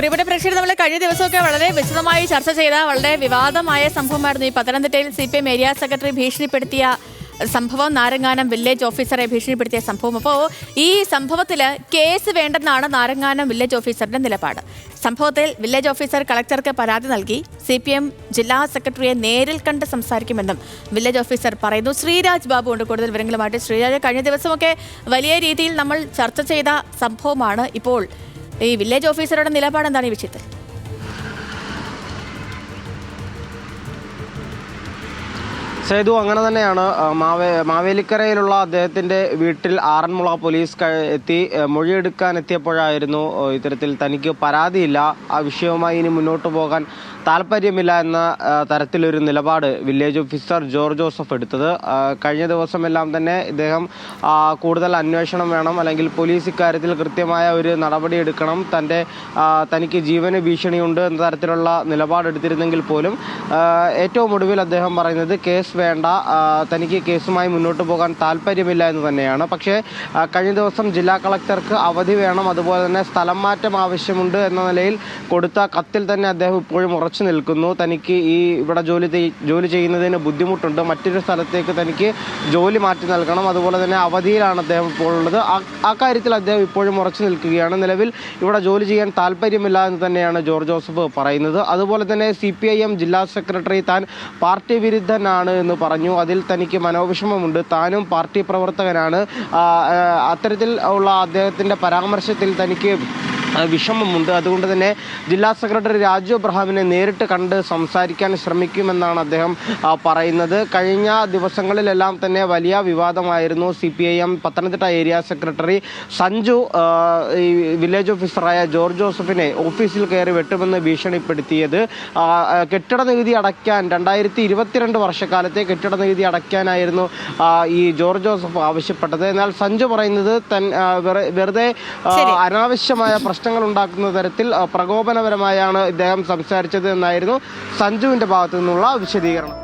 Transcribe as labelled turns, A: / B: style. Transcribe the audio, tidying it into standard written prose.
A: പ്രിയപ്പെട്ട പ്രേക്ഷകർ, നമ്മൾ കഴിഞ്ഞ ദിവസമൊക്കെ വളരെ വിശദമായി ചർച്ച ചെയ്ത വളരെ വിവാദമായ സംഭവമായിരുന്നു ഈ പത്തനംതിട്ടയിൽ CPM ഏരിയ സെക്രട്ടറി ഭീഷണിപ്പെടുത്തിയ സംഭവം, നാരങ്ങാനം വില്ലേജ് ഓഫീസറെ ഭീഷണിപ്പെടുത്തിയ സംഭവം. അപ്പോൾ ഈ സംഭവത്തിൽ കേസ് വേണ്ടെന്നാണ് നാരങ്ങാനം വില്ലേജ് ഓഫീസറുടെ നിലപാട്. സംഭവത്തിൽ വില്ലേജ് ഓഫീസർ കളക്ടർക്ക് പരാതി നൽകി CPM ജില്ലാ സെക്രട്ടറിയെ നേരിൽ കണ്ട് സംസാരിക്കുമെന്നും വില്ലേജ് ഓഫീസർ പറയുന്നു. ശ്രീരാജ് ബാബു ഉണ്ട് കൂടുതൽ വിവരങ്ങളുമായിട്ട്. ശ്രീരാജ്, കഴിഞ്ഞ ദിവസമൊക്കെ വലിയ രീതിയിൽ നമ്മൾ ചർച്ച ചെയ്ത സംഭവമാണ്. ഇപ്പോൾ ഈ വില്ലേജ് ഓഫീസറുടെ നിലപാട് എന്താണ് ഈ വിഷയത്തിൽ?
B: സേതു, അങ്ങനെ തന്നെയാണ്. മാവേലിക്കരയിലുള്ള അദ്ദേഹത്തിൻ്റെ വീട്ടിൽ ആറന്മുള പോലീസ് എത്തി മൊഴിയെടുക്കാൻ എത്തിയപ്പോഴായിരുന്നു ഇത്തരത്തിൽ തനിക്ക് പരാതിയില്ല, ആ വിഷയവുമായി ഇനി മുന്നോട്ട് പോകാൻ താല്പര്യമില്ല എന്ന തരത്തിലൊരു നിലപാട് വില്ലേജ് ഓഫീസർ ജോർജ് ജോസഫ് എടുത്തത്. കഴിഞ്ഞ ദിവസമെല്ലാം തന്നെ ഇദ്ദേഹം കൂടുതൽ അന്വേഷണം വേണം, അല്ലെങ്കിൽ പോലീസ് ഇക്കാര്യത്തിൽ കൃത്യമായ ഒരു നടപടി എടുക്കണം, തനിക്ക് ജീവന് ഭീഷണിയുണ്ട് എന്ന തരത്തിലുള്ള നിലപാടെടുത്തിരുന്നെങ്കിൽ പോലും ഏറ്റവും ഒടുവിൽ അദ്ദേഹം പറയുന്നത് കേസ് വേണ്ട, തനിക്ക് കേസുമായി മുന്നോട്ട് പോകാൻ താല്പര്യമില്ല എന്ന് തന്നെയാണ്. പക്ഷേ കഴിഞ്ഞ ദിവസം ജില്ലാ കളക്ടർക്ക് അവധി വേണം, അതുപോലെ തന്നെ സ്ഥലം മാറ്റം ആവശ്യമുണ്ട് എന്ന നിലയിൽ കൊടുത്ത കത്തിൽ തന്നെ അദ്ദേഹം ഇപ്പോഴും ഉറച്ചു നിൽക്കുന്നു. തനിക്ക് ഇവിടെ ജോലി ചെയ്യുന്നതിന് ബുദ്ധിമുട്ടുണ്ട്, മറ്റൊരു സ്ഥലത്തേക്ക് തനിക്ക് ജോലി മാറ്റി നൽകണം, അതുപോലെ തന്നെ അവധിയിലാണ് അദ്ദേഹം ഇപ്പോൾ ഉള്ളത്. ആ കാര്യത്തിൽ അദ്ദേഹം ഇപ്പോഴും ഉറച്ചു നിൽക്കുകയാണ്. നിലവിൽ ഇവിടെ ജോലി ചെയ്യാൻ താല്പര്യമില്ല എന്ന് തന്നെയാണ് ജോർജ് ജോസഫ് പറയുന്നത്. അതുപോലെ തന്നെ CPIM ജില്ലാ സെക്രട്ടറി താൻ പാർട്ടി വിരുദ്ധനാണ് എന്ന് പറഞ്ഞു. അതിൽ തനിക്ക് മനോവിഷമമുണ്ട്, താനും പാർട്ടി പ്രവർത്തകനാണ്. അത്തരത്തിൽ ഉള്ള അദ്ദേഹത്തിൻ്റെ പരാമർശത്തിൽ തനിക്ക് വിഷമമുണ്ട്. അതുകൊണ്ട് തന്നെ ജില്ലാ സെക്രട്ടറി രാജു അബ്രഹാമിനെ നേരിട്ട് കണ്ട് സംസാരിക്കാൻ ശ്രമിക്കുമെന്നാണ് അദ്ദേഹം പറയുന്നത്. കഴിഞ്ഞ ദിവസങ്ങളിലെല്ലാം തന്നെ വലിയ വിവാദമായിരുന്നു CPIM Pathanamthitta area secretary Sanju ഈ വില്ലേജ് ഓഫീസറായ ജോർജ് ജോസഫിനെ ഓഫീസിൽ കയറി വെട്ടുമെന്ന് ഭീഷണിപ്പെടുത്തിയത്. കെട്ടിട നികുതി അടയ്ക്കാൻ 2022 വർഷക്കാലത്തെ കെട്ടിട നികുതി അടയ്ക്കാനായിരുന്നു ഈ ജോർജ് ജോസഫ് ആവശ്യപ്പെട്ടത്. എന്നാൽ സഞ്ജു പറയുന്നത് വെറുതെ അനാവശ്യമായ പ്രശ്നങ്ങൾ ഉണ്ടാക്കുന്ന തരത്തിൽ പ്രകോപനപരമായാണ് ഇദ്ദേഹം സംസാരിച്ചത് എന്നായിരുന്നു സഞ്ജുവിൻ്റെ ഭാഗത്തു നിന്നുള്ള വിശദീകരണം.